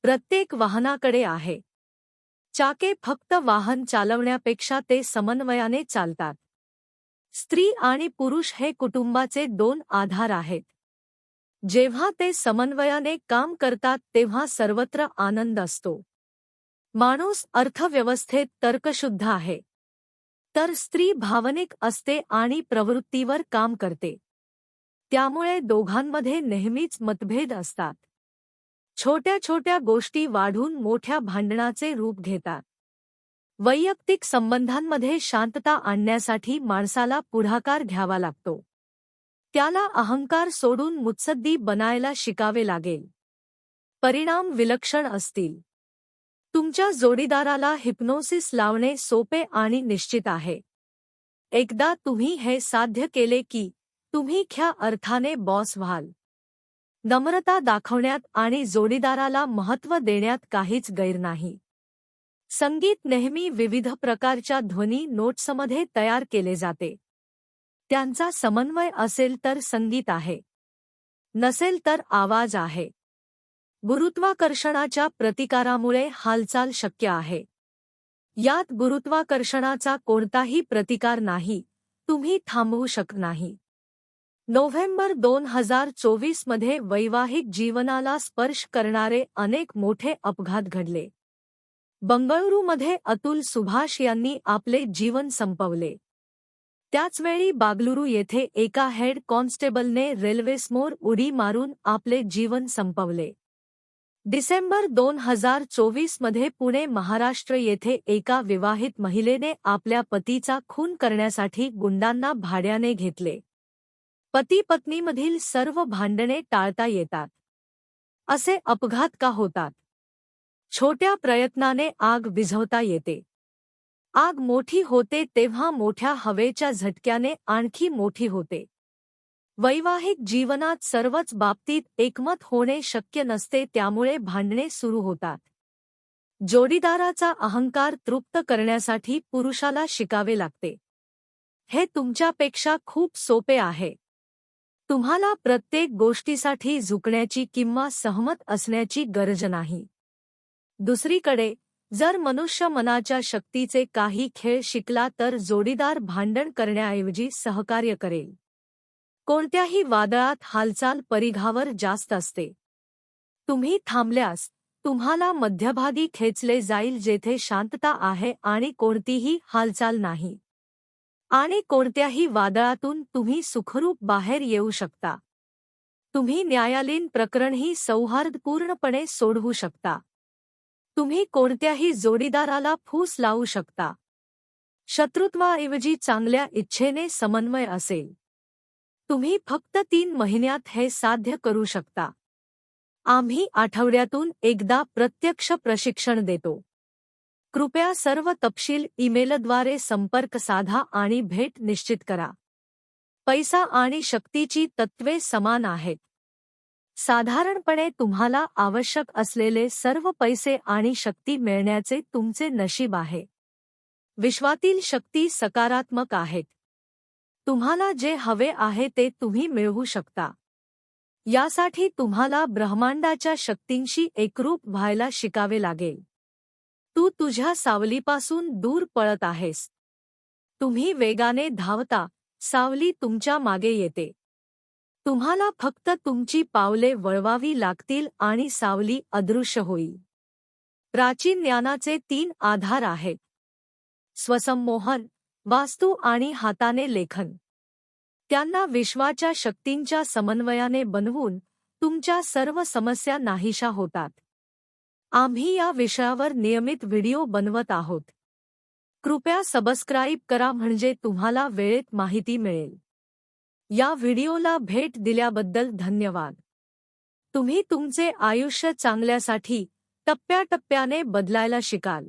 प्रत्येक वाहनाकडे आहे. चाके फक्त वाहन चालवण्यापेक्षा ते समन्वयाने चालतात. स्त्री आणि पुरुष हे कुटुंबाचे दोन आधार आहेत. जेव्हा ते समन्वयाने काम करतात तेव्हा सर्वत्र आनंद असतो. माणूस अर्थव्यवस्थेत तर्कशुद्ध आहे, तर स्त्री भावनिक असते आणि प्रवृत्तीवर काम करते. त्यामुळे दोघांमध्ये नेहमीच मतभेद असतात. छोट्या छोट्या गोष्टी वाढून मोठ्या भांडणाचे रूप घेतात. वैयक्तिक संबंधांमध्ये शांतता आणण्यासाठी माणसाला पुढाकार घ्यावा लागतो. त्याला अहंकार सोडून मुत्सद्दी बनायला शिकावे लागेल. परिणाम विलक्षण असतील. तुमच्या जोडीदाराला हिप्नोसिस लावणे सोपे आणि निश्चित आहे. एकदा तुम्ही हे साध्य केले की तुम्ही खऱ्या अर्थाने बॉस व्हाल. नम्रता दाखवण्यात आणि जोडीदाराला महत्त्व देण्यात काहीच गैर नाही. संगीत नेहमी विविध प्रकारच्या ध्वनी नोट्समध्ये तयार केले जाते. त्यांचा समन्वय असेल तर संगीत आहे, नसेल तर आवाज आहे. गुरुत्वाकर्षणाच्या प्रतिकारामुळे हालचाल शक्य आहे. यात गुरुत्वाकर्षणाचा कोणताही प्रतिकार नाही, तुम्ही थांबवू शकत नाही. नोव्हेंबर 2024 मध्ये वैवाहिक जीवनाला स्पर्श करणारे अनेक मोठे अपघात घडले. बंगळुरूमध्ये अतुल सुभाष यांनी आपले जीवन संपवले. त्याचवेळी बागलुरू येथे एका हेड कॉन्स्टेबलने रेल्वेसमोर उडी मारून आपले जीवन संपवले. डिसेंबर 2024 मध्ये पुणे महाराष्ट्र येथे एका विवाहित महिलेने आपल्या पतीचा खून करण्यासाठी गुंडांना भाड्याने घेतले. पती-पत्नीमधील सर्व भांडणे टाळता येतात. असे अपघात का होतात? छोट्या प्रयत्नाने आग विझवता येते. आग मोठी होते तेव्हा मोठ्या हवेच्या झटक्याने आणखी मोठी होते. वैवाहिक जीवनात सर्वच बाबतीत एकमत होणे शक्य नसते, त्यामुळे भांडणे सुरू होतात. जोडीदाराचा अहंकार तृप्त करण्यासाठी पुरुषाला शिकावे लागते. हे तुमच्यापेक्षा खूप सोपे आहे. तुम्हाला प्रत्येक गोष्टीसाठी झुकण्याची किंवा सहमत असण्याची गरज नाही. दुसरीकडे, जर मनुष्य मनाच्या शक्तीचे काही खेळ शिकला तर जोडीदार भांडण करण्याऐवजी सहकार्य करेल. कोणत्याही वादळात हालचाल परिघावर जास्त असते. तुम्ही थांबल्यास तुम्हाला मध्यभागी खेचले जाईल, जेथे शांतता आहे आणि कोणतीही हालचाल नाही. आणि कोणत्याही वादळातून तुम्ही सुखरूप बाहेर येऊ शकता. तुम्ही न्यायालयीन प्रकरणही सौहार्दपूर्णपणे सोडवू शकता. तुम्ही कोणत्याही जोडीदाराला फूस लावू शकता. शत्रुत्वाऐवजी चांगल्या इच्छेने समन्वय असेल. तुम्ही फक्त 3 महिन्यात हे साध्य करू शकता. आम्ही आठवड्यातून एकदा प्रत्यक्ष प्रशिक्षण देतो. कृपया सर्व तपशील ईमेलद्वारे संपर्क साधा आणि भेट निश्चित करा. पैसा आणि शक्तीची तत्त्वे समान आहेत. साधारणपणे तुम्हाला आवश्यक असलेले सर्व पैसे आणि शक्ती मिळण्याचे तुमचे नशीब आहे. विश्वातील शक्ती सकारात्मक आहेत. तुम्हाला जे हवे आहे ते तुम्ही मिळवू शकता. यासाठी तुम्हाला ब्रह्मांडाच्या शक्तींशी एकरूप व्हायला शिकावे लागेल. तू तुझ्या सावलीपासून दूर पळत आहेस. तुम्ही वेगाने धावता, सावली तुमच्या मागे येते. तुम्हाला फक्त तुमची पावले वळवावी लागतील आणि सावली अदृश्य होईल. प्राचीन ज्ञानाचे 3 आधार आहेत: स्वसंमोहन, वास्तू आणि हाताने लेखन. त्यांना विश्वाच्या शक्तींच्या समन्वयाने बनवून तुमच्या सर्व समस्या नाहीशा होतात. आम्ही या विषयावर नियमित व्हिडिओ बनवत आहोत. कृपया सबस्क्राईब करा म्हणजे तुम्हाला वेळेत माहिती मिळेल. या व्हिडिओला भेट दिल्याबद्दल धन्यवाद. तुम्ही तुमचे आयुष्य चांगल्यासाठी टप्प्याटप्प्याने बदलायला शिकाल.